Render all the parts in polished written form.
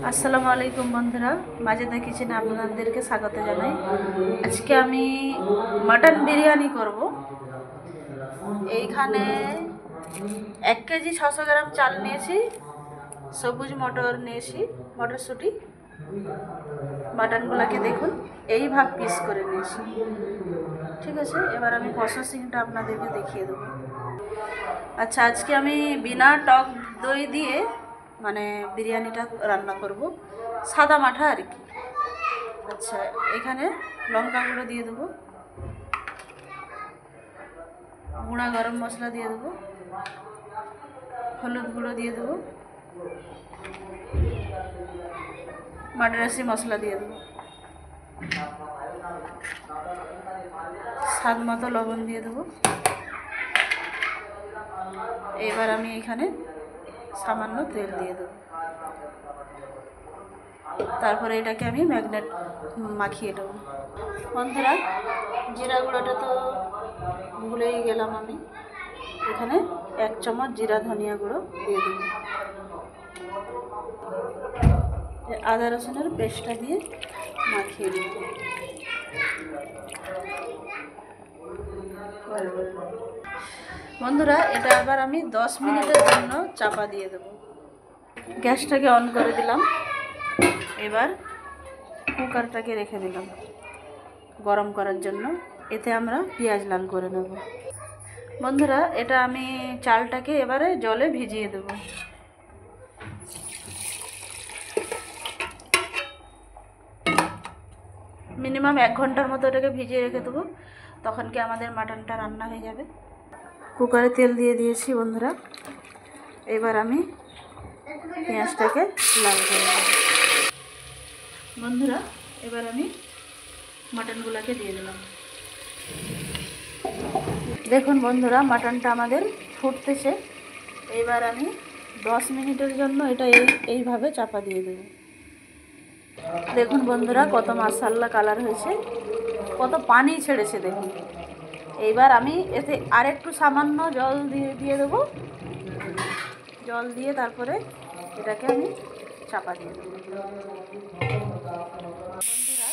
আসসালামু আলাইকুম বন্ধুরা, মাজেদা কিচেনে আপনাদেরকে স্বাগত জানাই। আজকে আমি মাটন বিরিয়ানি করব। এইখানে 1 কেজি 600 গ্রাম চাল নিয়েছি, সবুজ মটর নিয়েছি, মটরশুঁটি। মাটনগুলোকে দেখুন এইভাবে পিস করে নিয়েছি। ঠিক আছে, এবার আমি প্রসেসিংটা আপনাদেরকে দেখিয়ে দেবো। আচ্ছা, আজকে আমি বিনা টক দই দিয়ে মানে বিরিয়ানিটা রান্না করব, সাদা মাঠা আর কি। আচ্ছা, এখানে লঙ্কা গুঁড়ো দিয়ে দেবো, গুঁড়া গরম মশলা দিয়ে দেবো, হলুদ গুঁড়ো দিয়ে দেবো, মাদ্রাসি মশলা দিয়ে দেবো, স্বাদ মতো লবণ দিয়ে দেবো। এবার আমি এখানে সামান্য তেল দিয়ে দেবো, তারপরে এটাকে আমি ম্যাগনেট মাখিয়ে দেবো। বন্ধুরা, জিরা গুঁড়োটা তো ভুলেই গেলাম, আমি এখানে 1 চামচ জিরা ধনিয়া গুঁড়ো দিয়ে দেবো। আদা রসুনের পেস্টটা দিয়ে মাখিয়ে দেব। বন্ধুরা, এটা আবার আমি 10 মিনিটের জন্য চাপা দিয়ে দেব। গ্যাসটাকে অন করে দিলাম, এবার কুকারটাকে রেখে দিলাম গরম করার জন্য। এতে আমরা পেঁয়াজ লাল করে নেব। বন্ধুরা, এটা আমি চালটাকে এবারে জলে ভিজিয়ে দেব। মিনিমাম 1 ঘন্টার মতো এটাকে ভিজিয়ে রেখে দেবো, তখন কি আমাদের মাটনটা রান্না হয়ে যাবে। কুকারে তেল দিয়ে দিয়েছি বন্ধুরা, এবার আমি পেঁয়াজটাকে লাল করে দেব। বন্ধুরা, এবার আমি মাটনগুলোকে দিয়ে দিলাম। দেখুন বন্ধুরা, মাটনটা আমাদের ফুটতেছে। এবার আমি 10 মিনিটের জন্য এটা এইভাবে চাপা দিয়ে দেব। দেখুন বন্ধুরা, কত মাশাআল্লাহ কালার হয়েছে, কত পানি ছেড়েছে দেখুন। এইবার আমি এতে আরেকটু সামান্য জল দিয়ে দেবো। জল দিয়ে তারপরে এটাকে আমি চাপা দিয়ে দেবো। বন্ধুরা,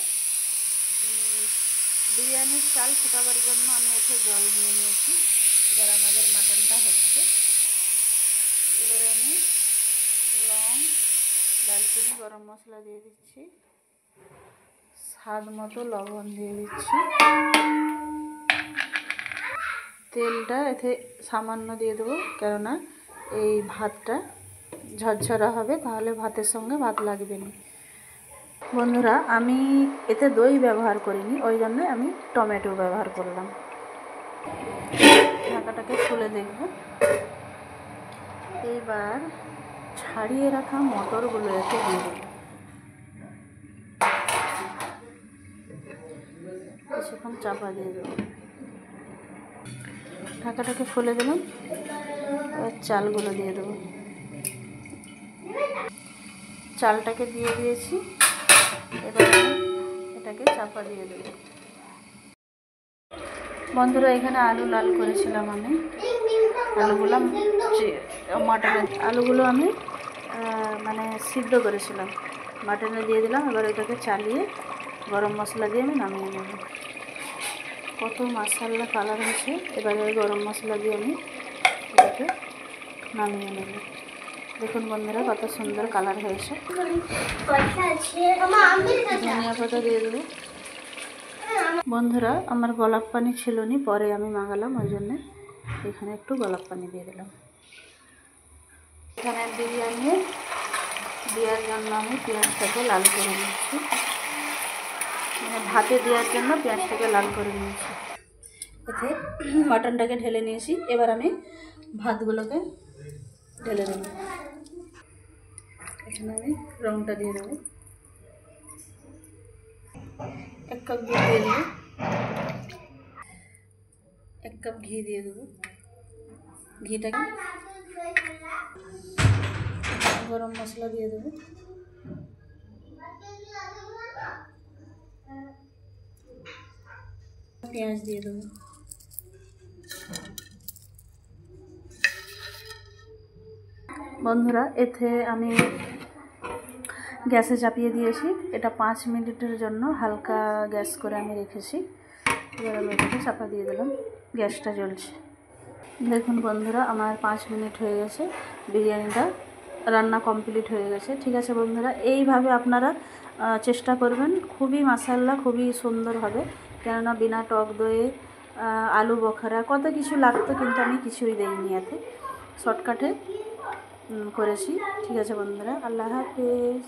বিরিয়ানির চাল ফুটাবার জন্য আমি এতে জল নিয়ে নিয়েছি। এবার আমাদের মাটনটা হচ্ছে। এবারে আমি লং, দারচিনি, গরম মশলা দিয়ে দিচ্ছি, স্বাদ মতো লবণ দিয়ে দিচ্ছি। তেলটা এতে সামান্য দিয়ে দেবো, কেননা এই ভাতটা ঝরঝরা হবে, তাহলে ভাতের সঙ্গে ভাত লাগবে না। বন্ধুরা, আমি এতে দই ব্যবহার করিনি, ওই জন্য আমি টমেটো ব্যবহার করলাম। ঢাকাটাকে খুলে দেখব। এবার ছাড়িয়ে রাখা মটরগুলো এতে দিয়ে দেব। কিছুক্ষণ চাপা দিয়ে দেবো। ঢাকাটাকে খুলে দিলাম, এবার চালগুলো দিয়ে দেবো। চালটাকে দিয়ে দিয়েছি, এবার এটাকে চাপা দিয়ে দেবো। বন্ধুরা, এখানে আলু লাল করেছিলাম আমি। আলুগুলো আমি মানে সিদ্ধ করেছিলাম, মাটনে দিয়ে দিলাম। এবার এটাকে চালিয়ে গরম মশলা দিয়ে আমি নামিয়ে নেব। কত মাশাআল্লাহ কালার হয়েছে। এবারে গরম মশলা দিয়ে আমি এটাকে নামিয়ে নেব। দেখুন বন্ধুরা, কত সুন্দর কালার হয়েছে। ধনিয়া পাতা দিয়ে দেবো। বন্ধুরা, আমার গোলাপ পানি ছিল না, পরে আমি মাগালাম, ওই জন্যে এখানে একটু গোলাপ পানি দিয়ে দিলাম। এখানে বিরিয়ানি দেওয়ার জন্য আমি পেঁয়াজটাকে লাল করে নিচ্ছি, মানে ভাতে দেওয়ার জন্য পেঁয়াজটাকে লাল করে নিয়েছি। এতে মাটনটাকে ঢেলে নিয়েছি, এবার আমি ভাতগুলোকে ঢেলে দেব। এখানে আমি রংটা দিয়ে দেবো, 1 কাপ দুধ দিয়ে দেবো, 1 কাপ ঘি দিয়ে দেবো। ঘিটাকে গরম মশলা দিয়ে দেবো, পেঁয়াজ দিয়ে দেবো। বন্ধুরা, এতে আমি গ্যাসে চাপিয়ে দিয়েছি। এটা 5 মিনিটের জন্য হালকা গ্যাস করে আমি রেখেছি। এবার আমি এটাকে চাপা দিয়ে দিলাম, গ্যাসটা জ্বলছে। দেখুন বন্ধুরা, আমার 5 মিনিট হয়ে গেছে, বিরিয়ানিটা রান্না কমপ্লিট হয়ে গেছে। ঠিক আছে বন্ধুরা, এইভাবে আপনারা চেষ্টা করবেন, খুবই মাশাআল্লাহ খুবই সুন্দর হবে। কেননা বিনা টক দইয়ে আলু বখারা কত কিছু লাগতো, কিন্তু আমি কিছুই দেইনি, এতে শর্টকাটে করেছি। ঠিক আছে বন্ধুরা, আল্লাহ হাফেজ।